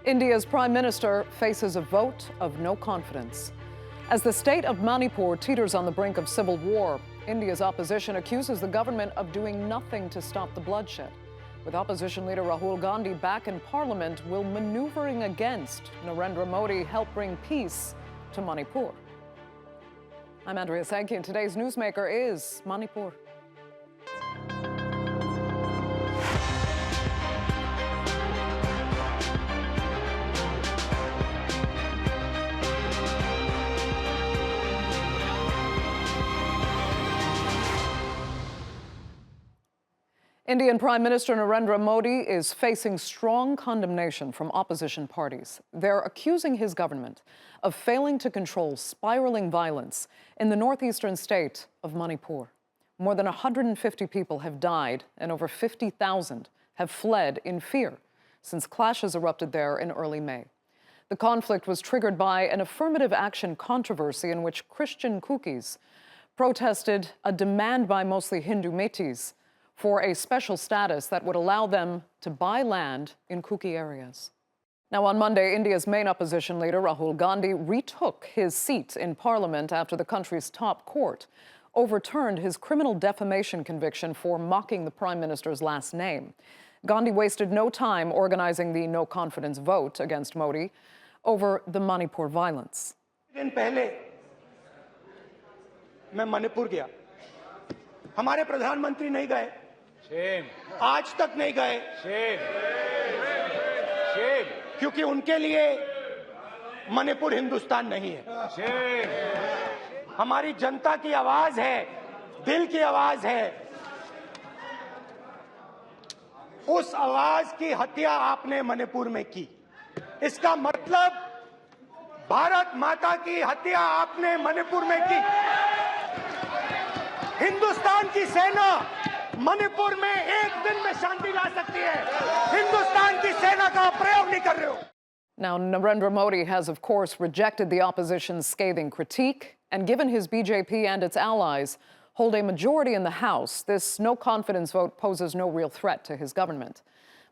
India's Prime Minister faces a vote of no confidence. As the state of Manipur teeters on the brink of civil war, India's opposition accuses the government of doing nothing to stop the bloodshed. With opposition leader Rahul Gandhi back in parliament, will maneuvering against Narendra Modi help bring peace to Manipur? I'm Andrea Sankey, and today's newsmaker is Manipur. Indian Prime Minister Narendra Modi is facing strong condemnation from opposition parties. They're accusing his government of failing to control spiraling violence in the northeastern state of Manipur. More than 150 people have died and over 50,000 have fled in fear since clashes erupted there in early May. The conflict was triggered by an affirmative action controversy in which Christian Kukis protested a demand by mostly Hindu Métis for a special status that would allow them to buy land in Kuki areas. Now, on Monday, India's main opposition leader, Rahul Gandhi, retook his seat in parliament after the country's top court overturned his criminal defamation conviction for mocking the prime minister's last name. Gandhi wasted no time organizing the no-confidence vote against Modi over the Manipur violence. दिन पहले मैं मणिपुर गया, हमारे प्रधानमंत्री नहीं गए, आज तक नहीं गए, क्योंकि उनके लिए मणिपुर हिंदुस्तान नहीं है। हमारी जनता की आवाज है, दिल की आवाज है। उस आवाज की हत्या आपने मणिपुर में की। इसका मतलब भारत माता की हत्या आपने मणिपुर में की। हिंदुस्तान की सेना मणिपुर में एक दिन में शांति ला सकती है। हिंदुस्तान की सेना का प्रयोग नहीं कर रहे हो। Now, Narendra Modi has, of course, rejected the opposition's scathing critique, and given his BJP and its allies hold a majority in the House, this no-confidence vote poses no real threat to his government.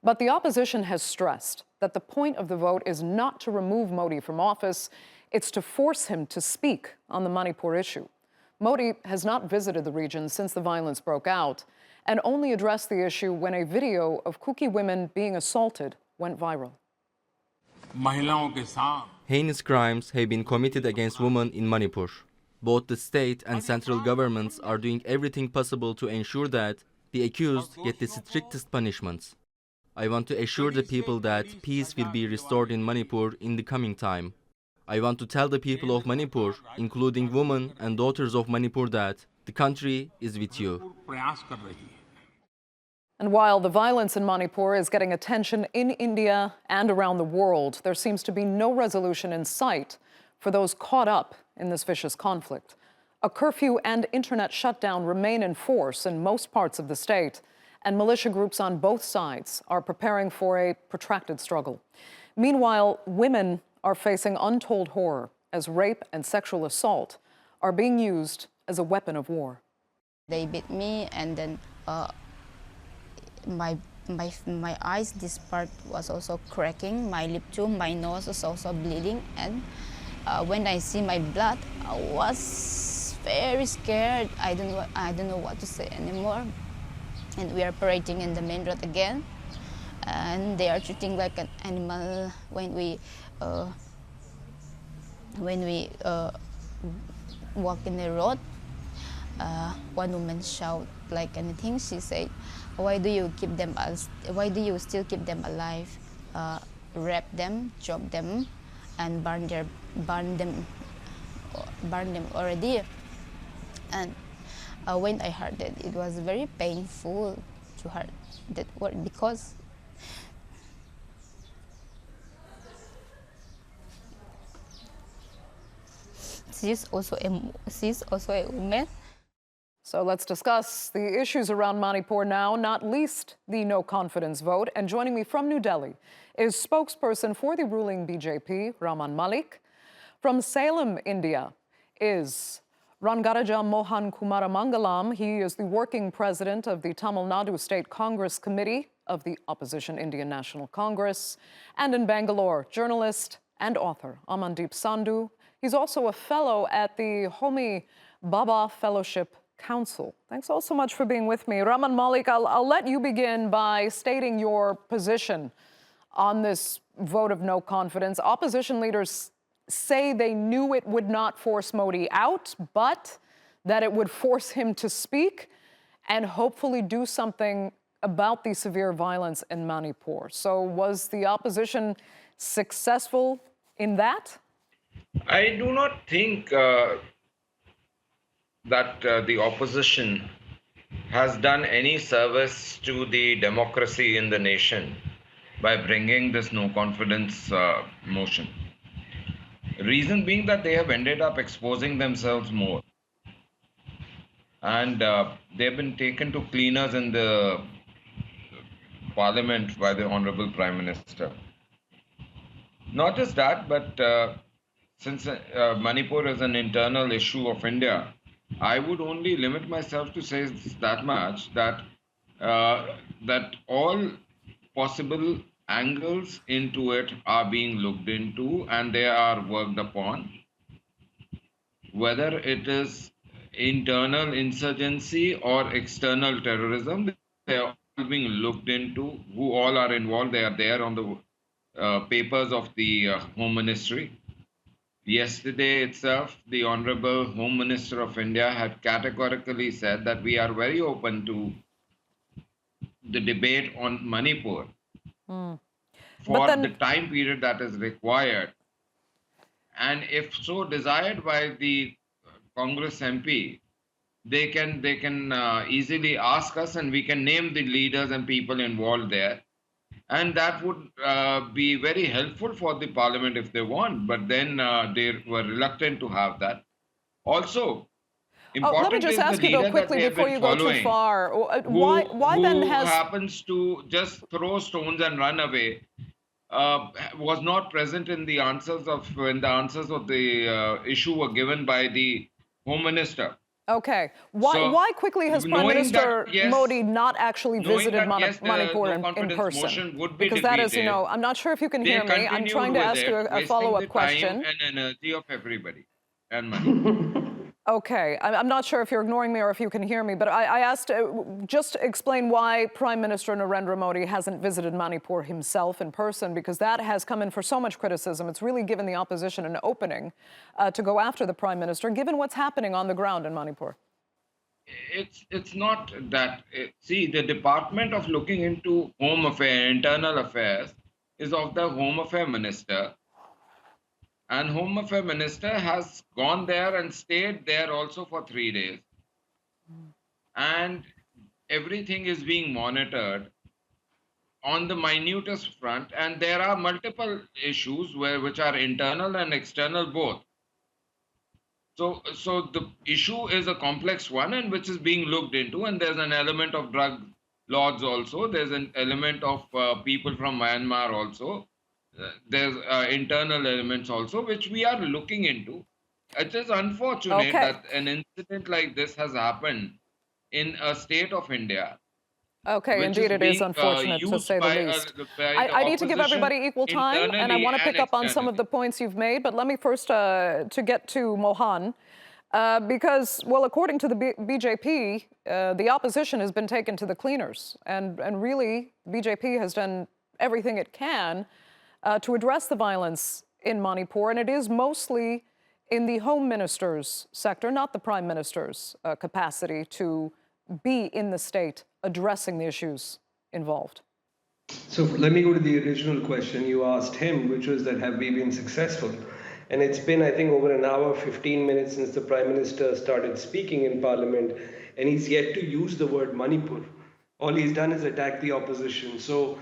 But the opposition has stressed that the point of the vote is not to remove Modi from office, it's to force him to speak on the Manipur issue. Modi has not visited the region since the violence broke out and only addressed the issue when a video of Kuki women being assaulted went viral. Heinous crimes have been committed against women in Manipur. Both the state and central governments are doing everything possible to ensure that the accused get the strictest punishments. I want to assure the people that peace will be restored in Manipur in the coming time. I want to tell the people of Manipur, including women and daughters of Manipur, that the country is with you. And while the violence in Manipur is getting attention in India and around the world, there seems to be no resolution in sight for those caught up in this vicious conflict. A curfew and internet shutdown remain in force in most parts of the state, and militia groups on both sides are preparing for a protracted struggle. Meanwhile, women are facing untold horror as rape and sexual assault are being used as a weapon of war. They beat me, and then my eyes, this part was also cracking, my lip too, my nose was also bleeding, and when I see my blood, I was very scared. I don't know what to say anymore. And we are parading in the main road again, and they are treating like an animal when we walk in the road. One woman shout like anything. She said, "Why do you keep them? Why do you still keep them alive? Rape them, chop them, and burn them already." And when I heard that, it was very painful to hear that word, because she's also a woman. So let's discuss the issues around Manipur now, not least the no-confidence vote. And joining me from New Delhi is spokesperson for the ruling BJP, Raman Malik. From Salem, India, is Rangarajan Mohan Kumaramangalam, he is the working president of the Tamil Nadu State Congress Committee of the opposition Indian National Congress. And in Bangalore, journalist and author Amandeep Sandhu. He's also a fellow at the Homi Bhabha Fellowship Council. Thanks all so much for being with me. Raman Malik, I'll let you begin by stating your position on this vote of no confidence. Opposition leaders say they knew it would not force Modi out, but that it would force him to speak and hopefully do something about the severe violence in Manipur. So was the opposition successful in that? I do not think that the opposition has done any service to the democracy in the nation by bringing this no confidence motion. Reason being that they have ended up exposing themselves more. And they've been taken to cleaners in the parliament by the Honorable Prime Minister. Not just that, but since Manipur is an internal issue of India, I would only limit myself to say that much, that that all possible angles into it are being looked into and they are worked upon. Whether it is internal insurgency or external terrorism, they are all being looked into. Who all are involved, they are there on the papers of the Home Ministry. Yesterday itself, the Honorable Home Minister of India had categorically said that we are very open to the debate on Manipur for the time period that is required. And if so desired by the Congress MP, they can easily ask us and we can name the leaders and people involved there. And that would be very helpful for the parliament if they want, but then they were reluctant to have that. Also, important let me just ask you though quickly before you go too far. Why then has happens to just throw stones and run away was not present in the answers of the issue were given by the Home Minister. Okay. Why quickly has Prime Minister Modi not actually visited Manipur in person? Because that is, I'm not sure if you can hear me. I'm trying to ask you a follow-up question. And energy of everybody and money. Okay. I'm not sure if you're ignoring me or if you can hear me, but I asked, just explain why Prime Minister Narendra Modi hasn't visited Manipur himself in person, because that has come in for so much criticism. It's really given the opposition an opening to go after the Prime Minister, given what's happening on the ground in Manipur. It's not that. See, the Department of looking into Home Affairs, Internal Affairs, is of the Home Affairs Minister. And Home Affairs Minister has gone there and stayed there also for 3 days. And everything is being monitored on the minutest front. And there are multiple issues which are internal and external both. So the issue is a complex one and which is being looked into. And there's an element of drug lords also. There's an element of people from Myanmar also. There's internal elements also, which we are looking into. It is unfortunate that an incident like this has happened in a state of India. Okay, indeed it is unfortunate, to say the least. I need to give everybody equal time, and I want to pick up on some of the points you've made, but let me first to get to Mohan, because, well, according to the BJP, the opposition has been taken to the cleaners, and really, BJP has done everything it can to address the violence in Manipur, and it is mostly in the Home Minister's sector, not the Prime Minister's capacity to be in the state addressing the issues involved. So let me go to the original question you asked him, which was that have we been successful? And it's been, I think, over an hour, 15 minutes since the Prime Minister started speaking in Parliament, and he's yet to use the word Manipur. All he's done is attack the opposition. So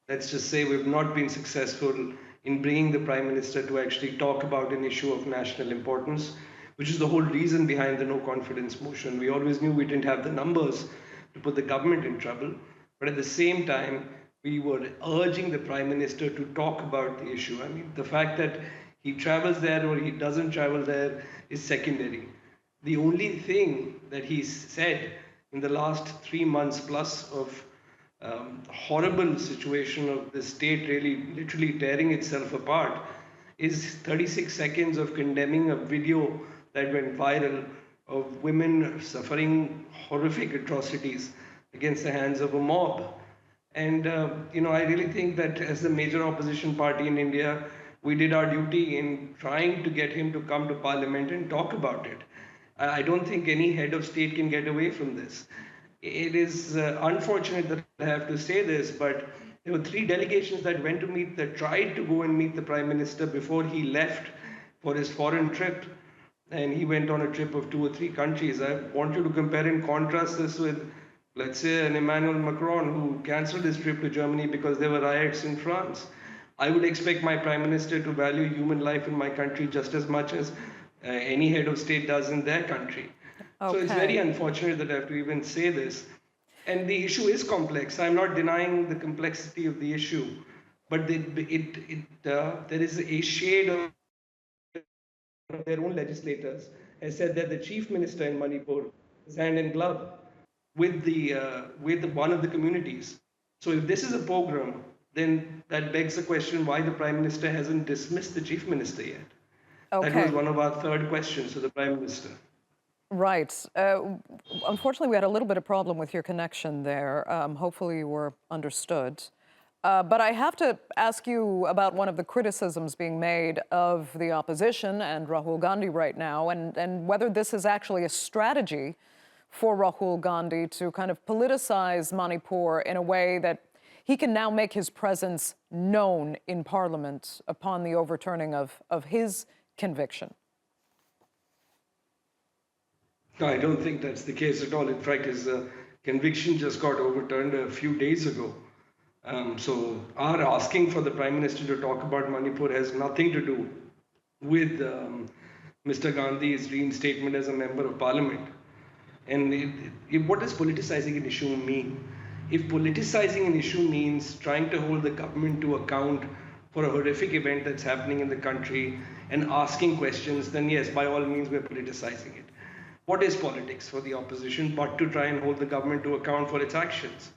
let's just say we've not been successful in bringing the Prime Minister to actually talk about an issue of national importance, which is the whole reason behind the no confidence motion. We always knew we didn't have the numbers to put the government in trouble, but at the same time, we were urging the Prime Minister to talk about the issue. I mean, the fact that he travels there or he doesn't travel there is secondary. The only thing that he's said in the last 3 months plus of horrible situation of the state really literally tearing itself apart is 36 seconds of condemning a video that went viral of women suffering horrific atrocities against the hands of a mob. And, I really think that as the major opposition party in India, we did our duty in trying to get him to come to parliament and talk about it. I don't think any head of state can get away from this. It is unfortunate that I have to say this, but there were 3 delegations that tried to go and meet the Prime Minister before he left for his foreign trip. And he went on a trip of 2 or 3 countries. I want you to compare and contrast this with, let's say, an Emmanuel Macron who cancelled his trip to Germany because there were riots in France. I would expect my Prime Minister to value human life in my country just as much as any head of state does in their country. Okay. So it's very unfortunate that I have to even say this. And the issue is complex. I'm not denying the complexity of the issue, but there is a shade of their own legislators has said that the chief minister in Manipur is hand in glove with one of the communities. So if this is a pogrom, then that begs the question why the Prime Minister hasn't dismissed the chief minister yet. Okay. That was one of our 3rd questions to the Prime Minister. Right. Unfortunately, we had a little bit of problem with your connection there. Hopefully you were understood. But I have to ask you about one of the criticisms being made of the opposition and Rahul Gandhi right now, and whether this is actually a strategy for Rahul Gandhi to kind of politicize Manipur in a way that he can now make his presence known in Parliament upon the overturning of his conviction. No, I don't think that's the case at all. In fact, his conviction just got overturned a few days ago. So our asking for the Prime Minister to talk about Manipur has nothing to do with Mr. Gandhi's reinstatement as a member of Parliament. And what does politicizing an issue mean? If politicizing an issue means trying to hold the government to account for a horrific event that's happening in the country and asking questions, then yes, by all means, we're politicizing it. What is politics for the opposition but to try and hold the government to account for its actions?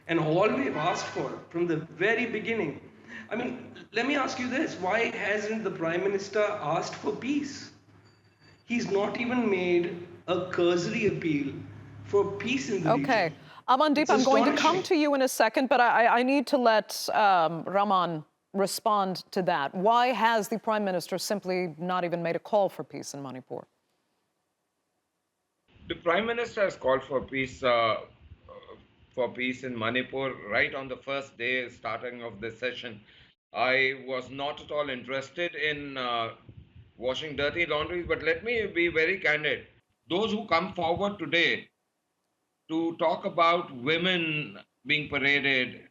And all we've asked for from the very beginning, I mean, let me ask you this, why hasn't the Prime Minister asked for peace? He's not even made a cursory appeal for peace in the region. Okay. Amandeep, I'm going to come to you in a second, but I need to let Raman respond to that. Why has the Prime Minister simply not even made a call for peace in Manipur? The Prime Minister has called for peace in Manipur right on the first day starting of the session. I was not at all interested in washing dirty laundries, but let me be very candid. Those who come forward today to talk about women being paraded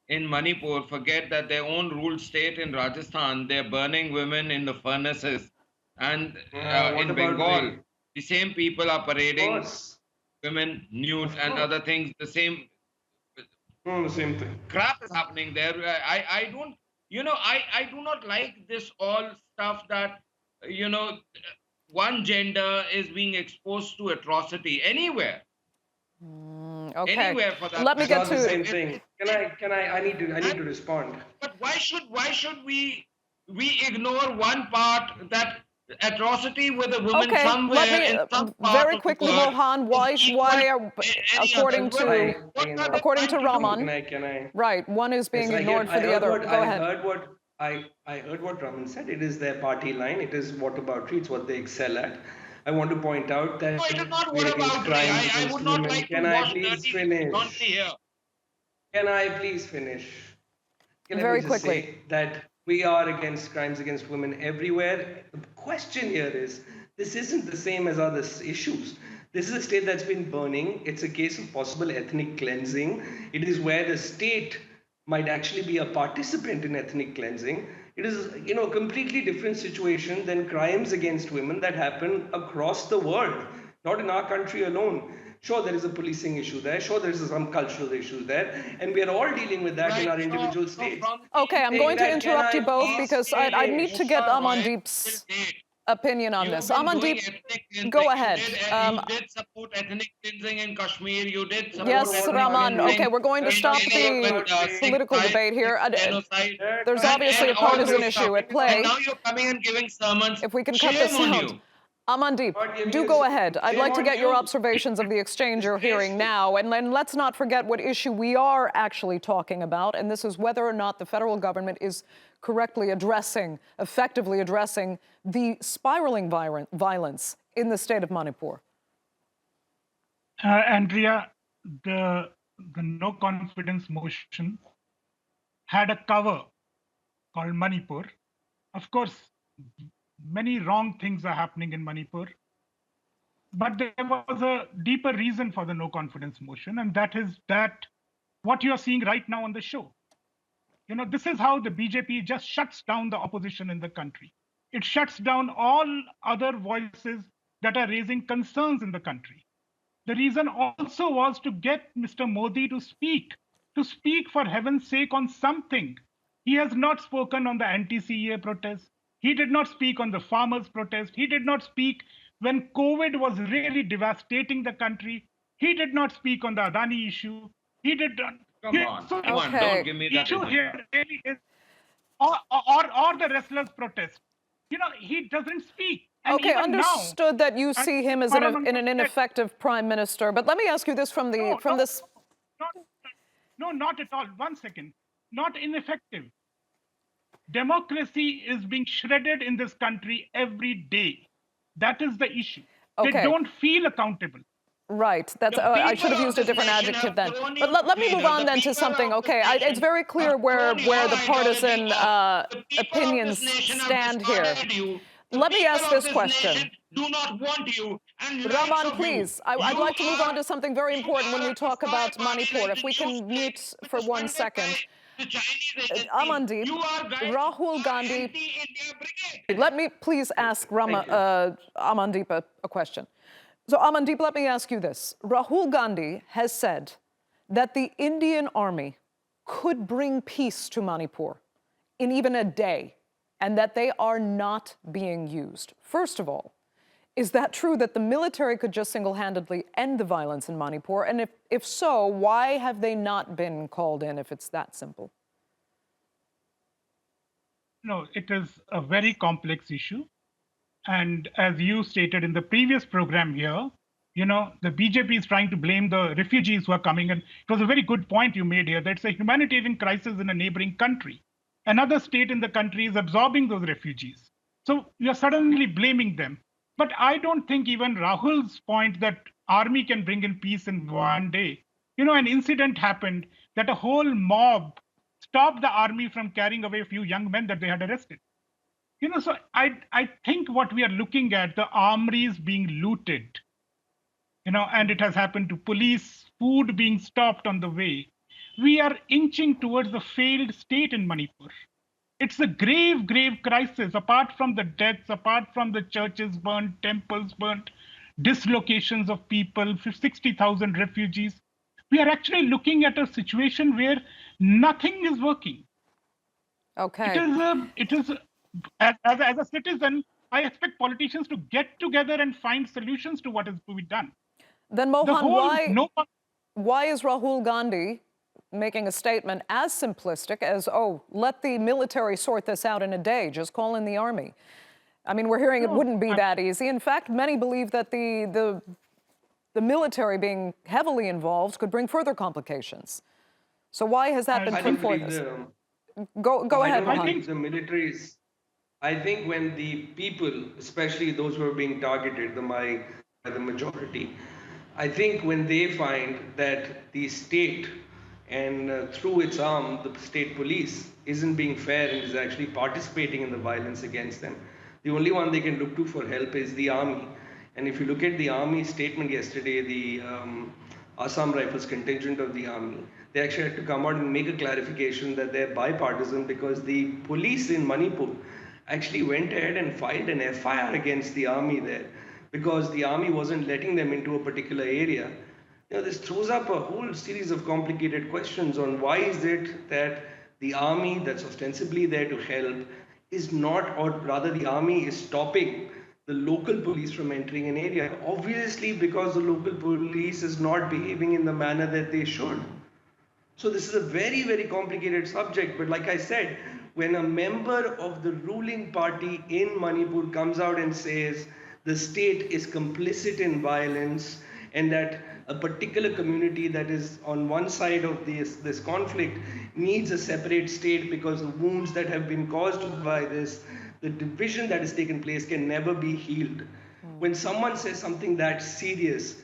in Manipur forget that their own ruled state in Rajasthan, they're burning women in the furnaces. And in Bengal, the same people are parading women nude and other things. The same thing. Crap is happening there. I do not like this all stuff that, one gender is being exposed to atrocity anywhere. Okay. Anywhere for that. Let me get to the same thing. I need to respond. But why should we ignore one part, that atrocity with a woman somewhere in some part very quickly, of the world, Mohan, why are, according to Raman, right, one is being ignored for the other. Go ahead. I heard what Raman said. It is their party line. It is whataboutery. It's what they excel at. I want to point out that no, it is not whataboutery. I would not like to wash dirty laundry here. Can I please finish? Very quickly. Say that we are against crimes against women everywhere. The question here is, this isn't the same as other issues. This is a state that's been burning. It's a case of possible ethnic cleansing. It is where the state might actually be a participant in ethnic cleansing. It is, a completely different situation than crimes against women that happen across the world, not in our country alone. Sure, there is a policing issue there. Sure, there is some cultural issues there. And we are all dealing with that in our individual states. Okay, I'm going to interrupt you both because I need to get Amandeep's... opinion on You've this. been doing Amandeep, ethnic cleansing. go ahead. You did support ethnic cleansing in Kashmir. You did support Yes, ethnic Raman. cleansing Okay, we're going to in stop India the with Sikh political tribes, debate here. genocide. There's and obviously a all partisan this issue stuff. at play. And now you're coming and giving sermons. If we can cut the Shame on sound. you. Amandeep, do go ahead. I'd like to get your observations of the exchange you're hearing now. And then let's not forget what issue we are actually talking about. And this is whether or not the federal government is correctly addressing, effectively addressing the spiraling violence in the state of Manipur. Andrea, the no confidence motion had a cover called Manipur. Of course, many wrong things are happening in Manipur, but there was a deeper reason for the no confidence motion, and that is that what you are seeing right now on the show. You know, this is how the BJP just shuts down the opposition in the country. It shuts down all other voices that are raising concerns in the country. The reason also was to get Mr. Modi to speak for heaven's sake on something. He has not spoken on the anti-CEA protest. He did not speak on the farmers' protest. He did not speak when COVID was really devastating the country. He did not speak on the Adani issue. He did not. Come on, don't give me that. Issue here really is, or the wrestlers' protest. You know, he doesn't speak. And okay, understood now, that you see him as an ineffective prime minister. But let me ask you this from this. No, not at all. 1 second. Not ineffective. Democracy is being shredded in this country every day. That is the issue. Okay. They don't feel accountable. Right. That's. I should have used a different adjective then. But let me move on then to something. Okay, it's very clear where the partisan opinions stand here. Let me ask this question. Do not want you. And Raman, please. I'd like to move on to something very important when we talk about Manipur. If we can mute for 1 second. Amandeep, Rahul Gandhi. Let me please ask Amandeep a question. So Amandeep, let me ask you this. Rahul Gandhi has said that the Indian army could bring peace to Manipur in even a day, and that they are not being used. First of all, is that true that the military could just single-handedly end the violence in Manipur? And if so, why have they not been called in if it's that simple? No, it is a very complex issue. And as you stated in the previous program here, you know, the BJP is trying to blame the refugees who are coming in. It was a very good point you made here. That's a humanitarian crisis in a neighboring country. Another state in the country is absorbing those refugees. So you're suddenly blaming them. But I don't think even Rahul's point that army can bring in peace in 1 day. You know, an incident happened that a whole mob stopped the army from carrying away a few young men that they had arrested. You know, so I think what we are looking at, the armories being looted, you know, and it has happened to police, food being stopped on the way. We are inching towards the failed state in Manipur. It's a grave, grave crisis, apart from the deaths, apart from the churches burnt, temples burnt, dislocations of people, 60,000 refugees. We are actually looking at a situation where nothing is working. Okay. It is as a citizen, I expect politicians to get together and find solutions to what is to be done. Then Mohan, why is Rahul Gandhi making a statement as simplistic as, oh, let the military sort this out in a day, just call in the army? I mean, we're hearing it wouldn't be that easy. In fact, many believe that the military being heavily involved could bring further complications. So why has that been put forth? Go ahead, Mohan. I think the military is, I think when the people, especially those who are being targeted by the majority, I think when they find that the state and through its arm, the state police isn't being fair and is actually participating in the violence against them, the only one they can look to for help is the army. And if you look at the army statement yesterday, the Assam Rifles contingent of the army, they actually had to come out and make a clarification that they're bipartisan because the police in Manipur actually went ahead and filed an FIR against the army there because the army wasn't letting them into a particular area. You know, this throws up a whole series of complicated questions on why is it that the army that's ostensibly there to help is not, or rather the army is stopping the local police from entering an area? Obviously, because the local police is not behaving in the manner that they should. So this is a very, very complicated subject. But like I said, when a member of the ruling party in Manipur comes out and says the state is complicit in violence and that a particular community that is on one side of this conflict needs a separate state because the wounds that have been caused by this, the division that has taken place can never be healed. When someone says something that serious,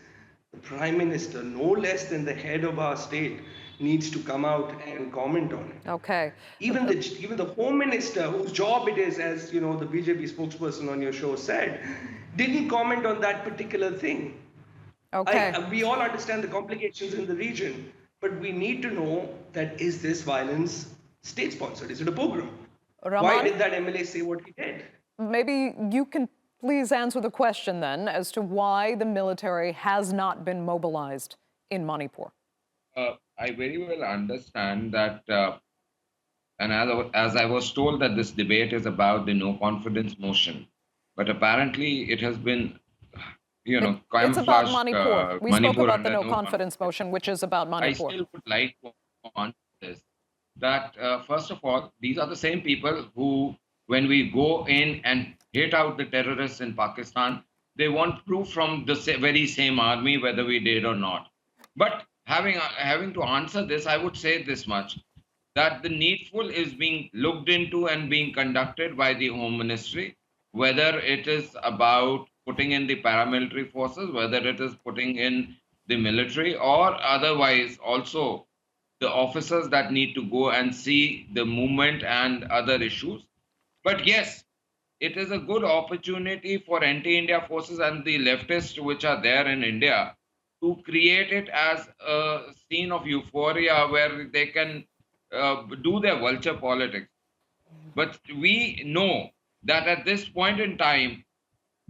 the Prime Minister, no less than the head of our state, needs to come out and comment on it. Okay. Even the Home Minister, whose job it is, as you know, the BJP spokesperson on your show said, didn't comment on that particular thing. Okay. We all understand the complications in the region, but we need to know that is this violence state-sponsored? Is it a pogrom? Raman, Why did that MLA say what he did? maybe you can please answer the question then as to why the military has not been mobilized in Manipur. I very well understand that, and as I was told that this debate is about the no confidence motion, but apparently it has been, It's about Manipur. We spoke about the under no confidence motion, which is about I Manipur. still would like to on this that first of all, these are the same people who, when we go in and hit out the terrorists in Pakistan, they want proof from the very same army whether we did or not. But having to answer this, I would say this much, that the needful is being looked into and being conducted by the Home Ministry, whether it is about putting in the paramilitary forces, whether it is putting in the military, or otherwise also the officers that need to go and see the movement and other issues. But yes, it is a good opportunity for anti-India forces and the leftists which are there in India to create it as a scene of euphoria where they can do their vulture politics. But we know that at this point in time,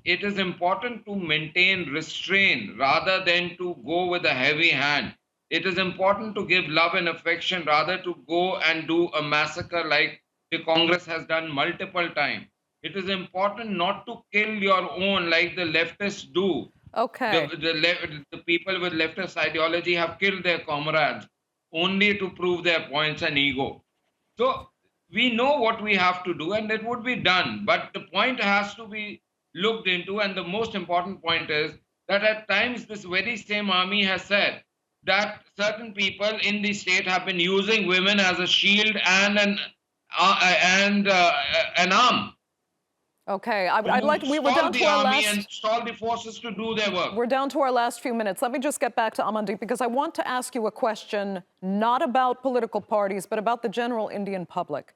it is important to maintain restraint rather than to go with a heavy hand. It is important to give love and affection rather to go and do a massacre like the Congress has done multiple times. It is important not to kill your own like the leftists do. Okay. The people with leftist ideology have killed their comrades only to prove their points and ego. So we know what we have to do and it would be done. But the point has to be looked into. And the most important point is that at times this very same army has said that certain people in the state have been using women as a shield and an arm. Okay, we're down to our last... and stall the forces to do their work. We're down to our last few minutes. Let me just get back to Amandeep, because I want to ask you a question not about political parties, but about the general Indian public.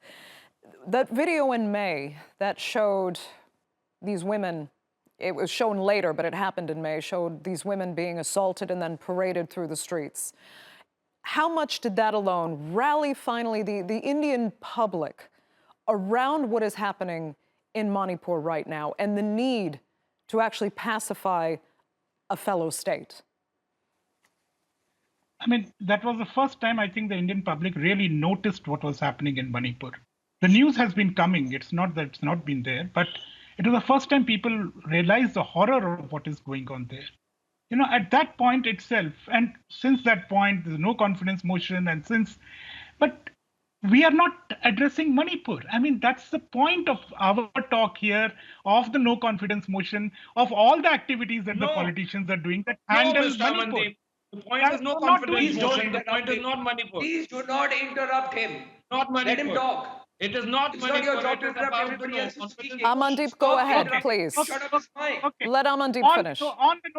That video in May that showed these women, it was shown later, but it happened in May, showed these women being assaulted and then paraded through the streets. How much did that alone rally finally the Indian public around what is happening in Manipur right now and the need to actually pacify a fellow state? I mean, that was the first time I think the Indian public really noticed what was happening in Manipur. The news has been coming. It's not that it's not been there, but it was the first time people realized the horror of what is going on there. You know, at that point itself, and since that point, there's no confidence motion, but we are not addressing Manipur. I mean, that's the point of our talk here, of the no confidence motion, of all the activities that the politicians are doing that handle Manipur. Amandeep. The point is no confidence motion. The point is not Manipur. Please do not interrupt him. Not Manipur. Let him talk. It is not It's Manipur. not your job to It is interrupt about everybody the else no who's speaking. Amandeep, go ahead, please. Shut up his mic. Okay. Let Amandeep finish. So on the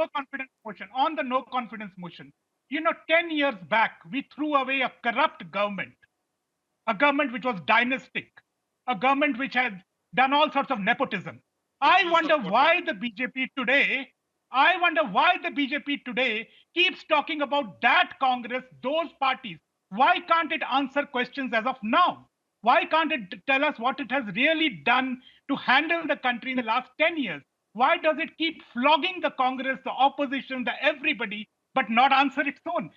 no confidence motion, you know, 10 years back, we threw away a corrupt government, a government which was dynastic, a government which had done all sorts of nepotism. I wonder why the BJP today keeps talking about that Congress, those parties. Why can't it answer questions as of now? Why can't it tell us what it has really done to handle the country in the last 10 years? Why does it keep flogging the Congress, the opposition, the everybody, but not answer its own?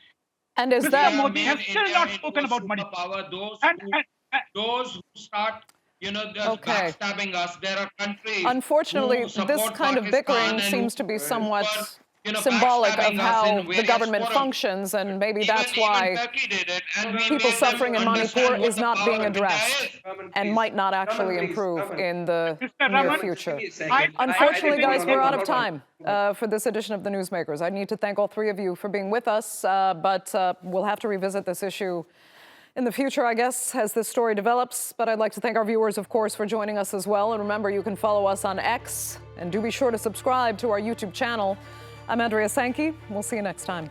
And is Mr. that... Modi has still not spoken about Manipur. Those who start just Okay. backstabbing us. There are countries Unfortunately, who support this kind of Pakistan bickering and seems to be who somewhat were, symbolic of backstabbing us how in the various government forums. functions, and maybe Even that's why Turkey did it, and we people made suffering them in Manipur understand what is the not power being of India addressed is. and might not actually please. improve Raman. in the Mr. near Raman, future. Just give me a second. Unfortunately, I guys, think we're out of hold on. time for this edition of the Newsmakers. I need to thank all three of you for being with us, but we'll have to revisit this issue in the future, I guess, as this story develops. But I'd like to thank our viewers, of course, for joining us as well. And remember, you can follow us on X, and do be sure to subscribe to our YouTube channel. I'm Andrea Sankey. We'll see you next time.